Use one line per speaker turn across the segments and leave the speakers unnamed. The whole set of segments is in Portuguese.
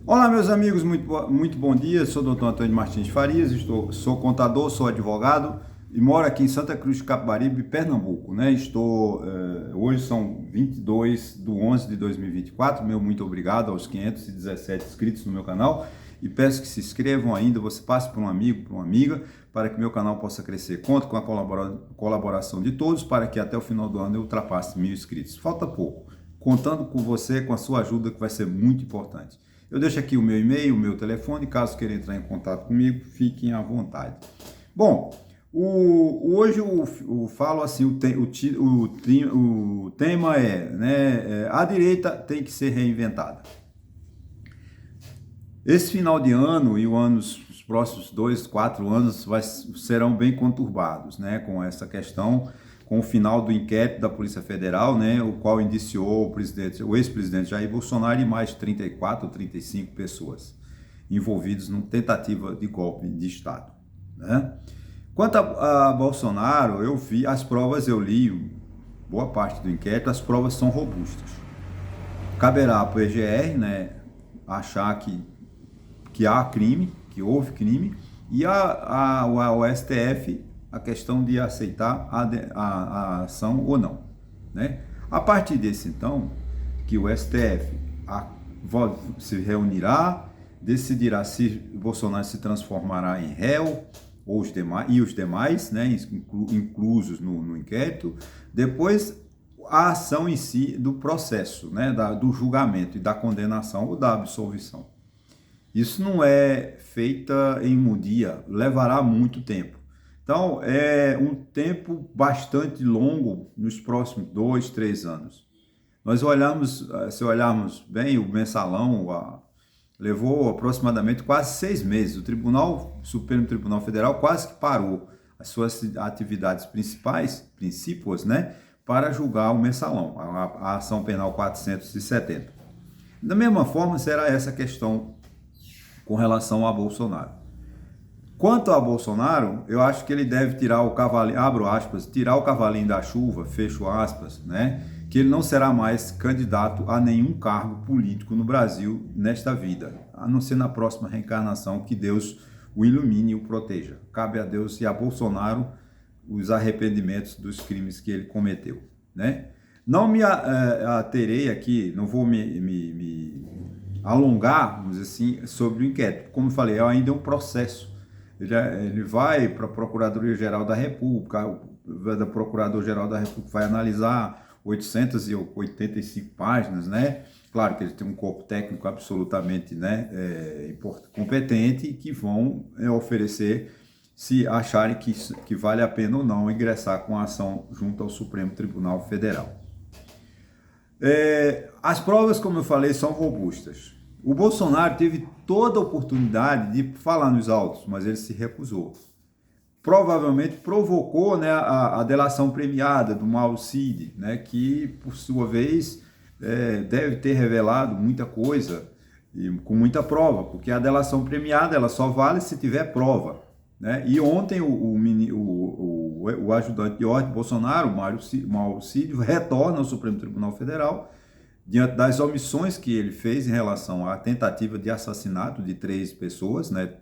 Olá, meus amigos, muito bom dia. Sou o Dr. Antônio Martins Farias, sou contador, sou advogado e moro aqui em Santa Cruz de Capibaribe, Pernambuco, né? Hoje são 22/11/2024. Meu muito obrigado aos 517 inscritos no meu canal e peço que se inscrevam ainda, você passe para um amigo, para uma amiga, para que meu canal possa crescer. Conto com a colaboração de todos para que até o final do ano eu ultrapasse 1.000 inscritos. Falta pouco, contando com você, com a sua ajuda, que vai ser muito importante. Eu deixo aqui o meu e-mail, o meu telefone, caso queira entrar em contato comigo, fiquem à vontade. Bom, hoje eu falo assim, o tema a direita tem que ser reinventada. Esse final de ano e os próximos 2, 4 anos serão bem conturbados, né, com essa questão, com o final do inquérito da Polícia Federal, né, o qual indiciou o ex-presidente Jair Bolsonaro e mais 34 ou 35 pessoas envolvidas numa tentativa de golpe de Estado, né? Quanto a Bolsonaro, eu vi as provas, eu li boa parte do inquérito, as provas são robustas. Caberá para o PGR, né, achar que há crime, que houve crime, e ao STF a questão de aceitar a ação ou não, né? A partir desse, então, que o STF se reunirá, decidirá se Bolsonaro se transformará em réu ou os demais, né, inclusos no inquérito. Depois, a ação em si do processo, né, do julgamento e da condenação ou da absolvição. Isso não é feita em um dia, levará muito tempo. Então, é um tempo bastante longo nos próximos 2, 3 anos. Se olharmos bem, o mensalão levou aproximadamente quase 6 meses. O Supremo Tribunal Federal quase que parou as suas atividades princípios, né, para julgar o mensalão, a ação penal 470. Da mesma forma, será essa questão com relação a Bolsonaro. Quanto a Bolsonaro, eu acho que ele deve tirar o cavalinho, abro aspas, tirar o cavalinho da chuva, fecho aspas, né? Que ele não será mais candidato a nenhum cargo político no Brasil nesta vida, a não ser na próxima reencarnação, que Deus o ilumine e o proteja. Cabe a Deus e a Bolsonaro os arrependimentos dos crimes que ele cometeu, né? Não me aterei aqui, não vou me alongar, vamos dizer assim, sobre o inquérito. Como eu falei, ainda é um processo. Ele vai para a Procuradoria-Geral da República, da Procurador-Geral da República vai analisar 885 páginas, né? Claro que ele tem um corpo técnico absolutamente, né, competente, que vão oferecer, se acharem que vale a pena ou não ingressar com a ação junto ao Supremo Tribunal Federal. As provas, como eu falei, são robustas. O Bolsonaro teve toda a oportunidade de falar nos autos, mas ele se recusou. Provavelmente provocou, né, a delação premiada do Mauro Cid, né, que, por sua vez, deve ter revelado muita coisa e com muita prova, porque a delação premiada ela só vale se tiver prova, né? E ontem o ajudante de ordem Bolsonaro, Mauro Cid, retorna ao Supremo Tribunal Federal diante das omissões que ele fez em relação à tentativa de assassinato de 3 pessoas, né?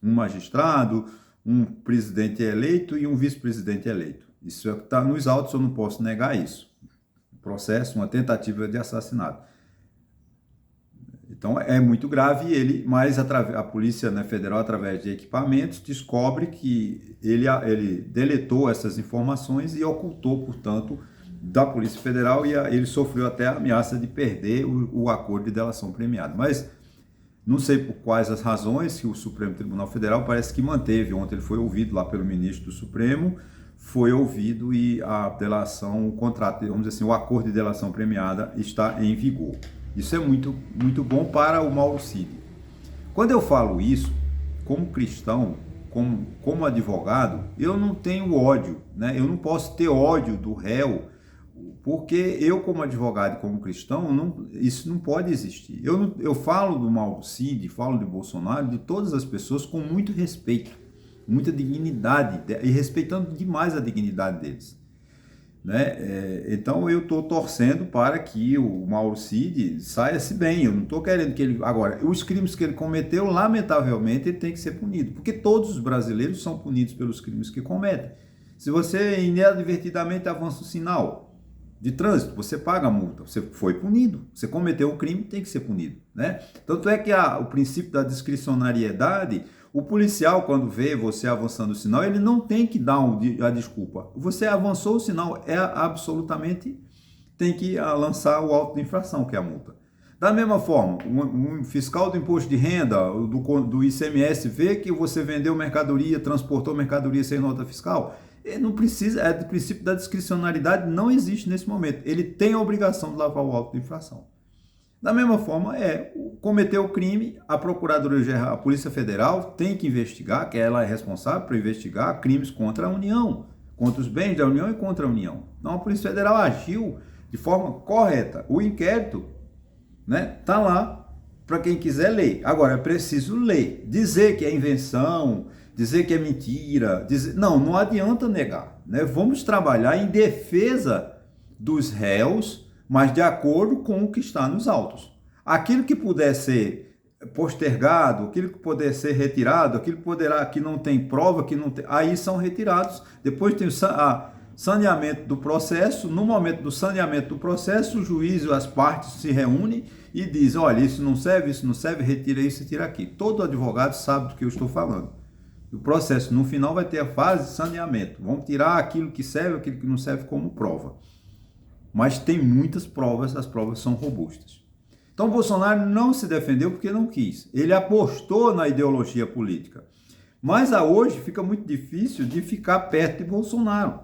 Um magistrado, um presidente eleito e um vice-presidente eleito. Isso é o que está nos autos, eu não posso negar isso. Processo, uma tentativa de assassinato. Então é muito grave, mas a Polícia, né, Federal, através de equipamentos, descobre que ele deletou essas informações e ocultou, portanto, da Polícia Federal, e ele sofreu até a ameaça de perder o acordo de delação premiada. Mas não sei por quais as razões que o Supremo Tribunal Federal parece que manteve. Ontem ele foi ouvido lá pelo ministro do Supremo, foi ouvido e a delação, o contrato, vamos dizer assim, o acordo de delação premiada está em vigor. Isso é muito, muito bom para o Mauro Cid. Quando eu falo isso, como cristão, como advogado, eu não tenho ódio, né? Eu não posso ter ódio do réu, porque eu, como advogado e como cristão, isso não pode existir. Eu falo do Mauro Cid, falo de Bolsonaro, de todas as pessoas com muito respeito, muita dignidade, e respeitando demais a dignidade deles. né? Então eu estou torcendo para que o Mauro Cid saia-se bem. Eu não estou querendo que ele... Agora, os crimes que ele cometeu, lamentavelmente, ele tem que ser punido, porque todos os brasileiros são punidos pelos crimes que cometem. Se você inadvertidamente avança o sinal de trânsito, você paga a multa, você foi punido, você cometeu um crime, tem que ser punido, né? Tanto é que o princípio da discricionariedade, o policial, quando vê você avançando o sinal, ele não tem que dar a desculpa. Você avançou o sinal, absolutamente tem que lançar o auto de infração, que é a multa. Da mesma forma, um fiscal do imposto de renda, do ICMS, vê que você vendeu mercadoria, transportou mercadoria sem nota fiscal, ele não precisa, o princípio da discricionariedade não existe nesse momento. Ele tem a obrigação de lavar o auto de infração. Da mesma forma, cometeu o crime, a Procuradoria-Geral, a Polícia Federal tem que investigar, que ela é responsável por investigar crimes contra a União, contra os bens da União e contra a União. Então a Polícia Federal agiu de forma correta. O inquérito, né, tá lá para quem quiser ler. Agora, é preciso ler. Dizer que é invenção, dizer que é mentira, não adianta negar, né? Vamos trabalhar em defesa dos réus, mas de acordo com o que está nos autos. Aquilo que puder ser postergado, aquilo que puder ser retirado, aquilo que não tem prova, aí são retirados. Depois tem o saneamento do processo. No momento do saneamento do processo, o juiz e as partes se reúnem e dizem, olha, isso não serve, retira isso e tira aqui. Todo advogado sabe do que eu estou falando. O processo, no final, vai ter a fase de saneamento. Vamos tirar aquilo que serve, aquilo que não serve como prova. Mas tem muitas provas, as provas são robustas. Então, Bolsonaro não se defendeu porque não quis. Ele apostou na ideologia política. Mas hoje fica muito difícil de ficar perto de Bolsonaro.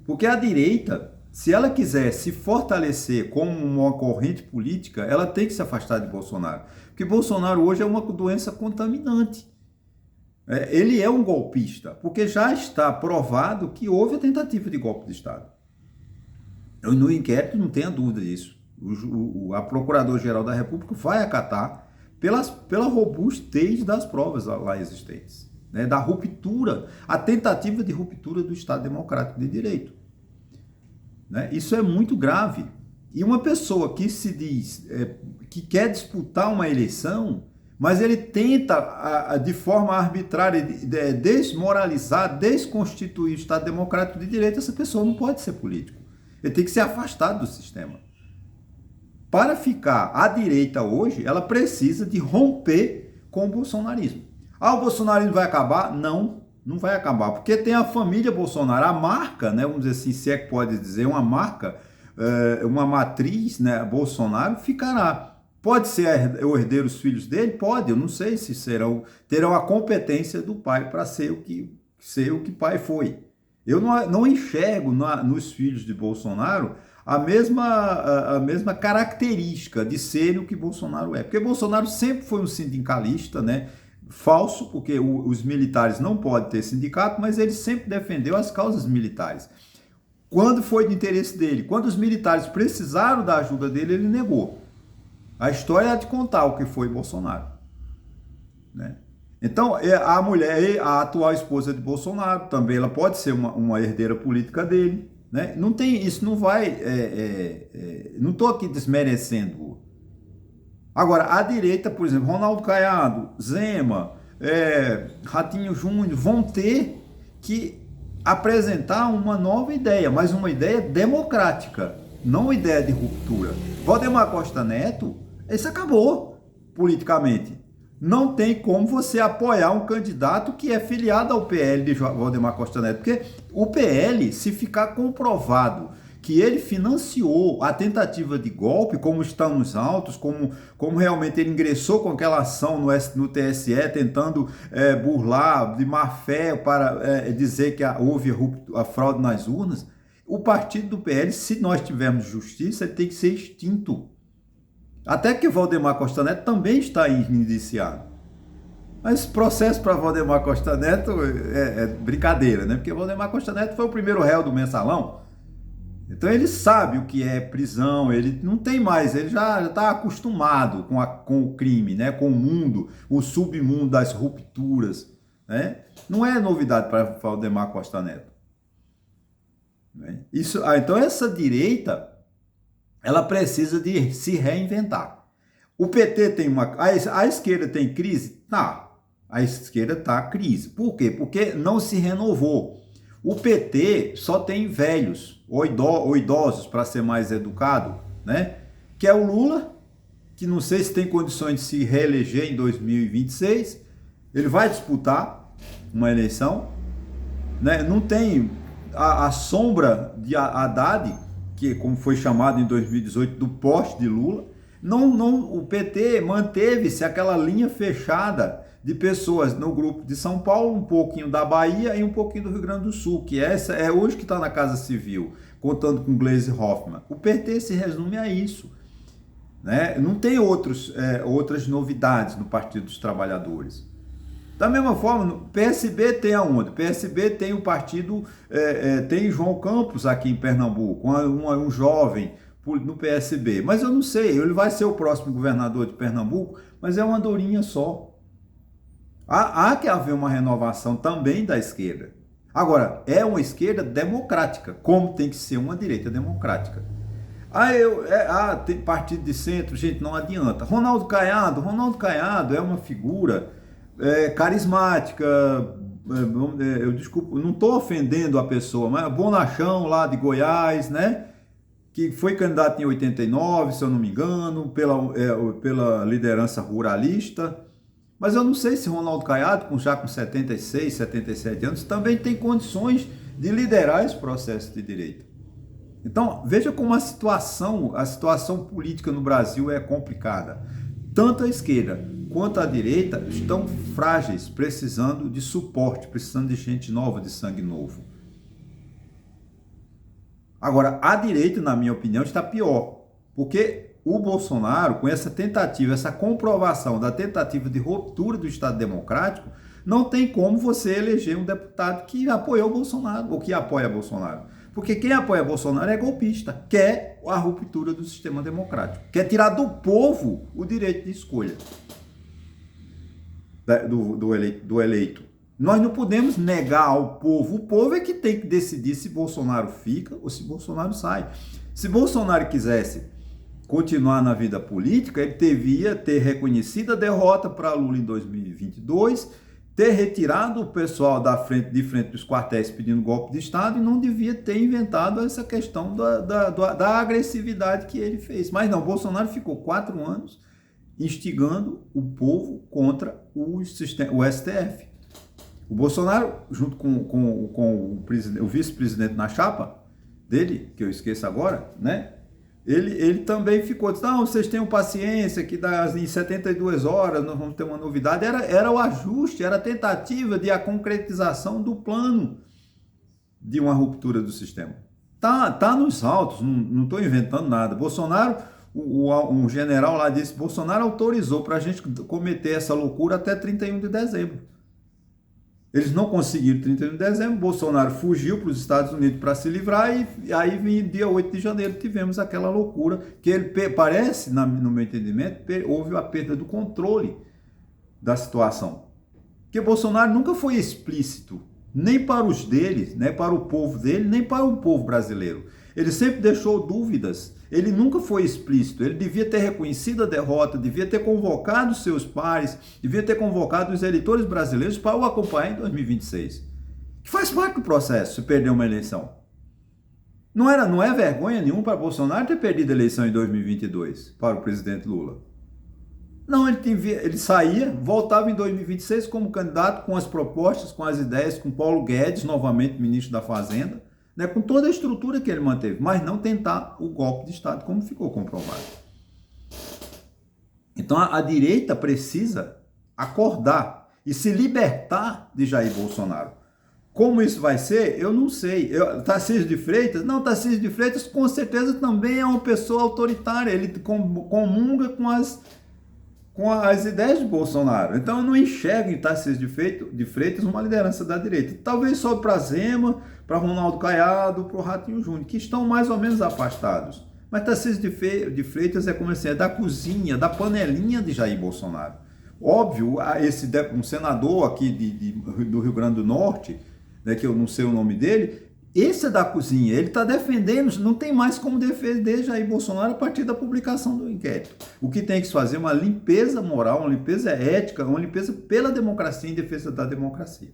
Porque a direita, se ela quiser se fortalecer como uma corrente política, ela tem que se afastar de Bolsonaro. Porque Bolsonaro hoje é uma doença contaminante. Ele é um golpista, porque já está provado que houve a tentativa de golpe de Estado. No inquérito não tenha dúvida disso. A Procuradora-Geral da República vai acatar pela robustez das provas lá existentes, né? Da ruptura, a tentativa de ruptura do Estado Democrático de Direito. Né? Isso é muito grave. E uma pessoa que se diz que quer disputar uma eleição, mas ele tenta, de forma arbitrária, desmoralizar, desconstituir o Estado Democrático de Direito, essa pessoa não pode ser político. Ele tem que ser afastado do sistema. Para ficar à direita hoje, ela precisa de romper com o bolsonarismo. O bolsonarismo vai acabar? Não vai acabar, porque tem a família Bolsonaro, a marca, né, vamos dizer assim, se é que pode dizer, uma marca, uma matriz, né, Bolsonaro ficará. Pode ser o herdeiro os filhos dele? Pode, eu não sei se terão a competência do pai para ser o que pai foi. Eu não enxergo nos filhos de Bolsonaro a mesma característica de ser o que Bolsonaro é. Porque Bolsonaro sempre foi um sindicalista, né? Falso, porque os militares não podem ter sindicato, mas ele sempre defendeu as causas militares. Quando foi de interesse dele, quando os militares precisaram da ajuda dele, ele negou. A história é de contar o que foi Bolsonaro, né? Então, a mulher, a atual esposa de Bolsonaro, também ela pode ser uma herdeira política dele, né? Não tem, isso não vai, não estou aqui desmerecendo. Agora, a direita, por exemplo, Ronaldo Caiado, Zema, Ratinho Júnior, vão ter que apresentar uma nova ideia, mas uma ideia democrática, não uma ideia de ruptura. Valdemar Costa Neto, isso acabou politicamente. Não tem como você apoiar um candidato que é filiado ao PL de Valdemar Costa Neto, porque o PL, se ficar comprovado que ele financiou a tentativa de golpe, como estão nos autos, como realmente ele ingressou com aquela ação no TSE, tentando burlar de má fé para dizer que houve a fraude nas urnas, o partido do PL, se nós tivermos justiça, ele tem que ser extinto. Até que Valdemar Costa Neto também está indiciado. Mas esse processo para Valdemar Costa Neto é brincadeira, né? Porque Valdemar Costa Neto foi o primeiro réu do mensalão. Então ele sabe o que é prisão, ele não tem mais, ele já está acostumado com o crime, né? Com o mundo, o submundo das rupturas, né? Não é novidade para Valdemar Costa Neto. né? Então essa direita, ela precisa de se reinventar. O PT tem a esquerda tem crise? Tá. A esquerda está em crise. Por quê? Porque não se renovou. O PT só tem velhos, ou idosos, para ser mais educado, né? Que é o Lula, que não sei se tem condições de se reeleger em 2026. Ele vai disputar uma eleição, né? Não tem a sombra de Haddad, que como foi chamado em 2018, do poste de Lula. O PT manteve-se aquela linha fechada de pessoas no grupo de São Paulo, um pouquinho da Bahia e um pouquinho do Rio Grande do Sul, que essa é hoje que está na Casa Civil, contando com Gleisi Hoffmann. O PT se resume a isso, né? Não tem outras novidades no Partido dos Trabalhadores. Da mesma forma, o PSB tem aonde? O PSB tem o partido, tem João Campos aqui em Pernambuco, um jovem no PSB, mas eu não sei, ele vai ser o próximo governador de Pernambuco, mas é uma andorinha só. Há que haver uma renovação também da esquerda. Agora, é uma esquerda democrática, como tem que ser uma direita democrática. Tem partido de centro, gente, não adianta. Ronaldo Caiado é uma figura carismática, eu desculpo, não estou ofendendo a pessoa, mas bonachão lá de Goiás, né? Que foi candidato em 89, se eu não me engano, pela liderança ruralista. Mas eu não sei se Ronaldo Caiado, já com 76, 77 anos, também tem condições de liderar esse processo de direita. Então, veja como a situação política no Brasil é complicada. Tanto a esquerda quanto a direita estão frágeis, precisando de suporte, precisando de gente nova, de sangue novo. Agora, a direita, na minha opinião, está pior, porque o Bolsonaro, com essa tentativa, essa comprovação da tentativa de ruptura do Estado Democrático, não tem como você eleger um deputado que apoiou o Bolsonaro, ou que apoia Bolsonaro. Porque quem apoia Bolsonaro é golpista, quer a ruptura do sistema democrático, quer tirar do povo o direito de escolha do eleito. Nós não podemos negar ao povo. O povo é que tem que decidir se Bolsonaro fica ou se Bolsonaro sai. Se Bolsonaro quisesse continuar na vida política, ele devia ter reconhecido a derrota para Lula em 2022, ter retirado o pessoal de frente dos quartéis pedindo golpe de Estado e não devia ter inventado essa questão da agressividade que ele fez. Mas não, Bolsonaro ficou 4 anos instigando o povo contra o STF. O Bolsonaro, junto com o vice-presidente na chapa dele, que eu esqueço agora, né? Ele também ficou, disse, não, vocês tenham paciência, que em 72 horas nós vamos ter uma novidade. Era o ajuste, era a tentativa de a concretização do plano de uma ruptura do sistema. Tá nos autos, não estou inventando nada. Bolsonaro, um general lá disse, Bolsonaro autorizou para a gente cometer essa loucura até 31 de dezembro. Eles não conseguiram 31 de dezembro, Bolsonaro fugiu para os Estados Unidos para se livrar e aí, dia 8 de janeiro, tivemos aquela loucura que ele parece, no meu entendimento, houve a perda do controle da situação. Porque Bolsonaro nunca foi explícito, nem para os deles, nem para o povo dele, nem para o povo brasileiro. Ele sempre deixou dúvidas, ele nunca foi explícito, ele devia ter reconhecido a derrota, devia ter convocado seus pares, devia ter convocado os eleitores brasileiros para o acompanhar em 2026. Que faz parte do processo, se perder uma eleição. Não é vergonha nenhuma para Bolsonaro ter perdido a eleição em 2022 para o presidente Lula. Não, ele saía, voltava em 2026 como candidato com as propostas, com as ideias, com Paulo Guedes, novamente ministro da Fazenda, né, com toda a estrutura que ele manteve, mas não tentar o golpe de Estado, como ficou comprovado. Então a direita precisa acordar e se libertar de Jair Bolsonaro. Como isso vai ser, eu não sei. Tarcísio de Freitas? Não, Tarcísio de Freitas com certeza também é uma pessoa autoritária, ele comunga com as ideias de Bolsonaro. Então eu não enxergo em Tarcísio de Freitas uma liderança da direita. Talvez só para Zema, para Ronaldo Caiado, para o Ratinho Júnior, que estão mais ou menos afastados. Mas Tarcísio de Freitas é como assim, é da cozinha, da panelinha de Jair Bolsonaro. Óbvio, um senador aqui do Rio Grande do Norte, né, que eu não sei o nome dele, Esse é da cozinha, ele está defendendo, não tem mais como defender Jair Bolsonaro a partir da publicação do inquérito. O que tem que se fazer é uma limpeza moral, uma limpeza ética, uma limpeza pela democracia, em defesa da democracia.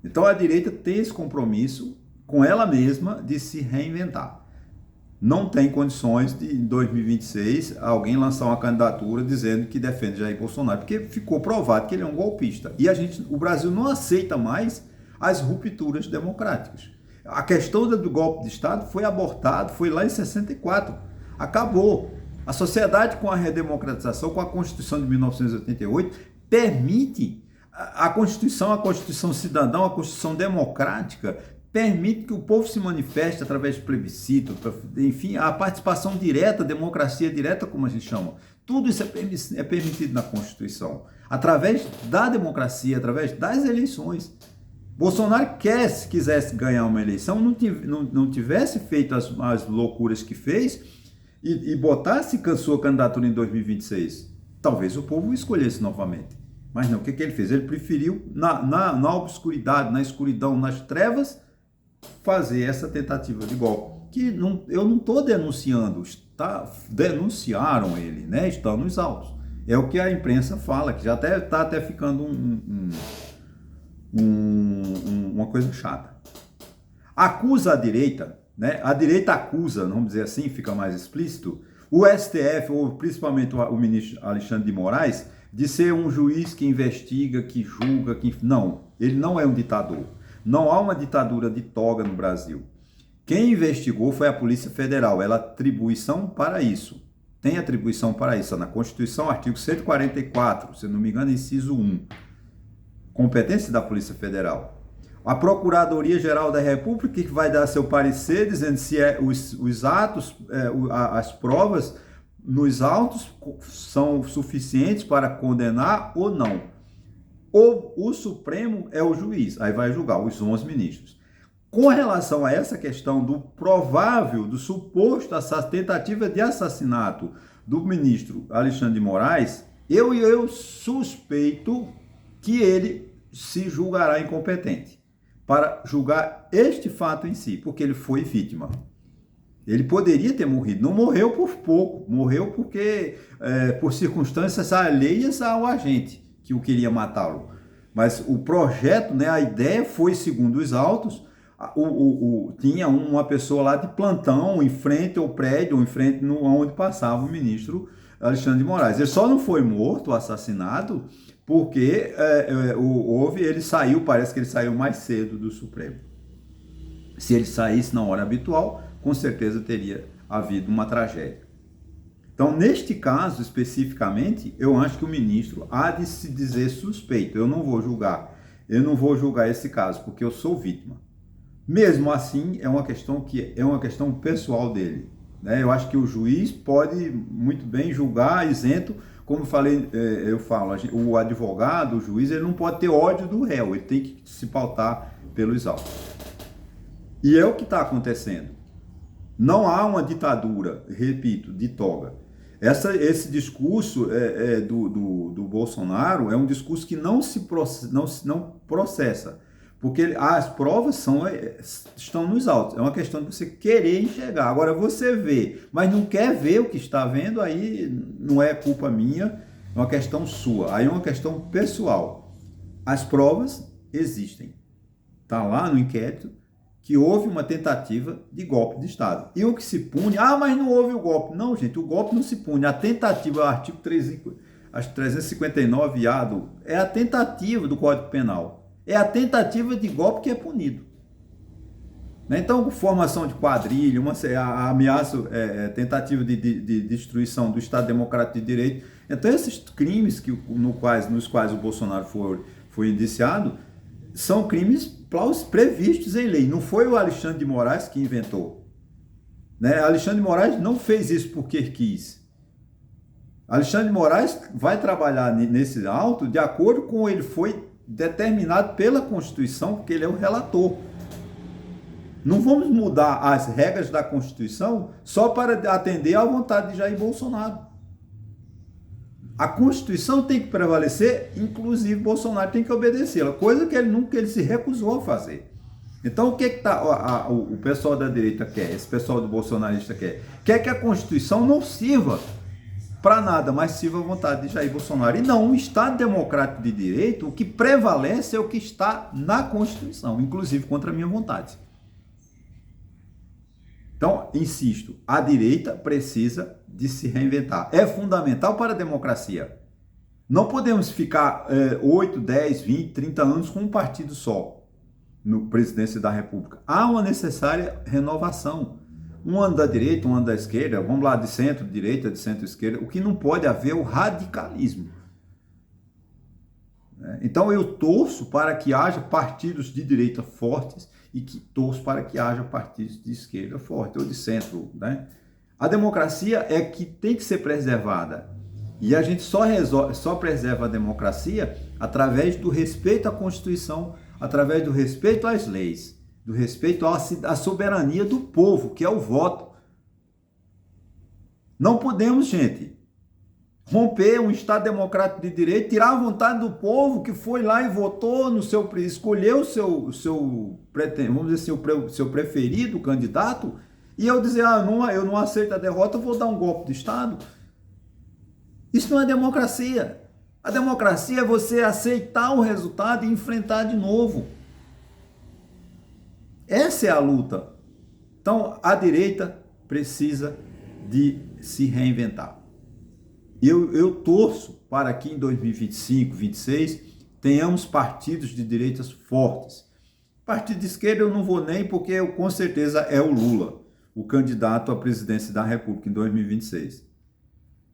Então a direita tem esse compromisso com ela mesma de se reinventar. Não tem condições de, em 2026, alguém lançar uma candidatura dizendo que defende Jair Bolsonaro, porque ficou provado que ele é um golpista. E o Brasil não aceita mais as rupturas democráticas. A questão do golpe de Estado foi abortado, foi lá em 64. Acabou. A sociedade, com a redemocratização, com a Constituição de 1988, permite a Constituição cidadã, a Constituição democrática, permite que o povo se manifeste através de plebiscito, enfim, a participação direta, a democracia direta, como a gente chama. Tudo isso é permitido na Constituição, através da democracia, através das eleições. Bolsonaro se quisesse ganhar uma eleição, não tivesse feito as loucuras que fez e botasse sua candidatura em 2026. Talvez o povo o escolhesse novamente. Mas não, o que ele fez? Ele preferiu, na obscuridade, na escuridão, nas trevas, fazer essa tentativa de golpe. Que eu não estou denunciando, denunciaram ele, né? Estão nos autos. É o que a imprensa fala, que já está até ficando uma coisa chata. Acusa a direita, né? A direita acusa, vamos dizer assim, fica mais explícito, o STF, ou principalmente o ministro Alexandre de Moraes, de ser um juiz que investiga, que julga, que... Não, ele não é um ditador. Não há uma ditadura de toga no Brasil. Quem investigou foi a Polícia Federal. Ela tem atribuição para isso. Tem atribuição para isso. Na Constituição, artigo 144, se não me engano, inciso 1. Competência da Polícia Federal. A Procuradoria-Geral da República, que vai dar seu parecer, dizendo se os atos, as provas nos autos são suficientes para condenar ou não. Ou o Supremo é o juiz, aí vai julgar os 11 ministros. Com relação a essa questão do provável, do suposto tentativa de assassinato do ministro Alexandre de Moraes, eu suspeito que ele se julgará incompetente para julgar este fato em si, porque ele foi vítima. Ele poderia ter morrido, não morreu por pouco, morreu porque por circunstâncias alheias ao agente que o queria matá-lo. Mas o projeto, né, a ideia foi, segundo os autos, tinha uma pessoa lá de plantão em frente ao prédio, em frente onde passava o ministro Alexandre de Moraes. Ele só não foi morto, assassinado, porque ele saiu, parece que ele saiu mais cedo do Supremo. Se ele saísse na hora habitual, com certeza teria havido uma tragédia. Então, neste caso, especificamente, eu acho que o ministro há de se dizer suspeito. Eu não vou julgar esse caso, porque eu sou vítima. Mesmo assim, é uma questão pessoal dele, né? Eu acho que o juiz pode muito bem julgar isento, como eu falo, o advogado, o juiz, ele não pode ter ódio do réu, ele tem que se pautar pelos autos. E é o que está acontecendo. Não há uma ditadura, repito, de toga. Esse discurso do Bolsonaro é um discurso que não processa, porque as provas estão nos autos. É uma questão de você querer enxergar. Agora, você vê, mas não quer ver o que está vendo, aí não é culpa minha, é uma questão sua. Aí é uma questão pessoal. As provas existem. Está lá no inquérito que houve uma tentativa de golpe de Estado. E o que se pune, mas não houve o golpe. Não, gente, o golpe não se pune. A tentativa, o artigo 359A, é a tentativa do Código Penal. É a tentativa de golpe que é punido. Então, formação de quadrilha, a ameaça, tentativa de destruição do Estado Democrático de Direito. Então, esses crimes nos quais o Bolsonaro foi indiciado, são crimes previstos em lei. Não foi o Alexandre de Moraes que inventou. Né? Alexandre de Moraes não fez isso porque quis. Alexandre de Moraes vai trabalhar nesse auto de acordo com ele foi determinado pela Constituição, porque ele é o relator. Não vamos mudar as regras da Constituição só para atender à vontade de Jair Bolsonaro. A Constituição tem que prevalecer, inclusive Bolsonaro tem que obedecê-la, coisa que ele se recusou a fazer. Então, o que o pessoal da direita quer, esse pessoal do bolsonarista quer? Quer que a Constituição não sirva para nada, mas sirva à vontade de Jair Bolsonaro. E não, um Estado democrático de direito, o que prevalece é o que está na Constituição, inclusive contra a minha vontade. Então, insisto, a direita precisa de se reinventar. É fundamental para a democracia. Não podemos ficar 8, 10, 20, 30 anos com um partido só no presidência da República. Há uma necessária renovação. Um ano da direita, um ano da esquerda, vamos lá, de centro-direita, de centro-esquerda. O que não pode haver é o radicalismo. Então, eu torço para que haja partidos de direita fortes e que torço para que haja partidos de esquerda fortes, ou de centro, né? A democracia é que tem que ser preservada. E a gente só preserva a democracia através do respeito à Constituição, através do respeito às leis, do respeito à soberania do povo, que é o voto. Não podemos, gente, romper um Estado democrático de direito, tirar a vontade do povo que foi lá e votou no seu, escolheu o seu vamos dizer assim, o seu preferido candidato, e eu dizer, eu não aceito a derrota, vou dar um golpe de Estado. Isso não é democracia. A democracia é você aceitar o resultado e enfrentar de novo. Essa é a luta. Então, a direita precisa de se reinventar. Eu torço para que em 2025, 2026, tenhamos partidos de direitas fortes. Partido de esquerda eu não vou nem, porque com certeza é o Lula, o candidato à presidência da República em 2026.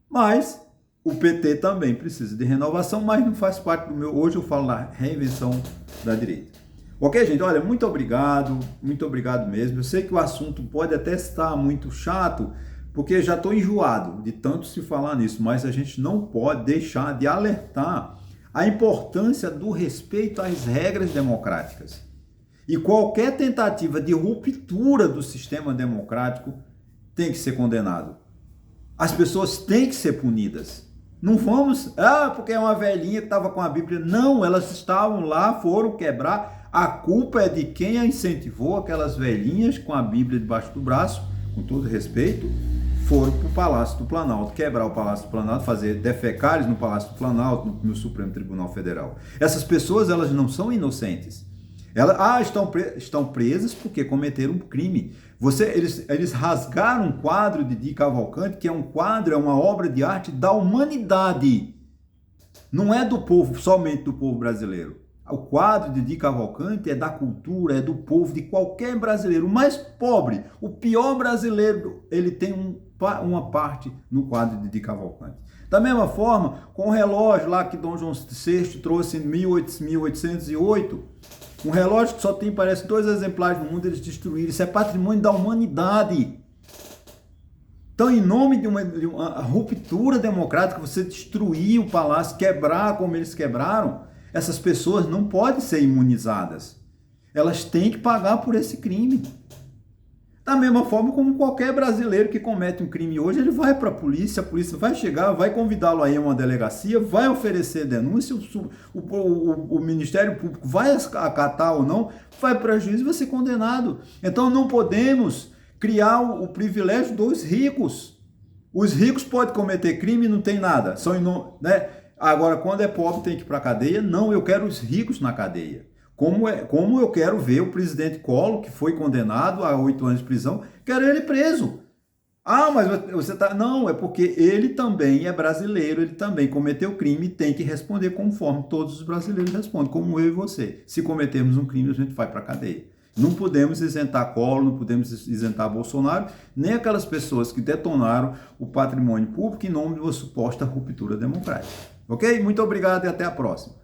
Mas o PT também precisa de renovação, mas não faz parte do meu... Hoje eu falo da reinvenção da direita. Ok, gente? Olha, muito obrigado mesmo. Eu sei que o assunto pode até estar muito chato, porque já estou enjoado de tanto se falar nisso, mas a gente não pode deixar de alertar a importância do respeito às regras democráticas. E qualquer tentativa de ruptura do sistema democrático tem que ser condenado. As pessoas têm que ser punidas. Não vamos, porque é uma velhinha que estava com a Bíblia. Não, elas estavam lá, foram quebrar. A culpa é de quem a incentivou, aquelas velhinhas com a Bíblia debaixo do braço, com todo respeito, foram para o Palácio do Planalto, quebrar o Palácio do Planalto, fazer defecares no Palácio do Planalto, no Supremo Tribunal Federal. Essas pessoas, elas não são inocentes. Elas estão presas porque cometeram um crime. Eles rasgaram um quadro de Di Cavalcanti, que é um quadro, é uma obra de arte da humanidade. Não é do povo, somente do povo brasileiro. O quadro de Di Cavalcanti é da cultura, é do povo, de qualquer brasileiro. O mais pobre, o pior brasileiro, ele tem uma parte no quadro de Di Cavalcanti. Da mesma forma, com o relógio lá que Dom João VI trouxe em 1808, um relógio que só tem, parece, 2 exemplares no mundo, eles destruíram. Isso é patrimônio da humanidade. Então, em nome de uma ruptura democrática, você destruir o palácio, quebrar como eles quebraram, essas pessoas não podem ser imunizadas. Elas têm que pagar por esse crime. Da mesma forma como qualquer brasileiro que comete um crime hoje, ele vai para a polícia vai chegar, vai convidá-lo aí a uma delegacia, vai oferecer denúncia, o Ministério Público vai acatar ou não, vai para juízo e vai ser condenado. Então não podemos criar o privilégio dos ricos. Os ricos podem cometer crime e não tem nada. Né? Agora, quando é pobre tem que ir para a cadeia? Não, eu quero os ricos na cadeia. Como eu quero ver o presidente Collor, que foi condenado a 8 anos de prisão, quero ele preso. Mas você tá... Não, é porque ele também é brasileiro, ele também cometeu crime e tem que responder conforme todos os brasileiros respondem, como eu e você. Se cometermos um crime, a gente vai para a cadeia. Não podemos isentar Collor, não podemos isentar Bolsonaro, nem aquelas pessoas que detonaram o patrimônio público em nome de uma suposta ruptura democrática. Ok? Muito obrigado e até a próxima.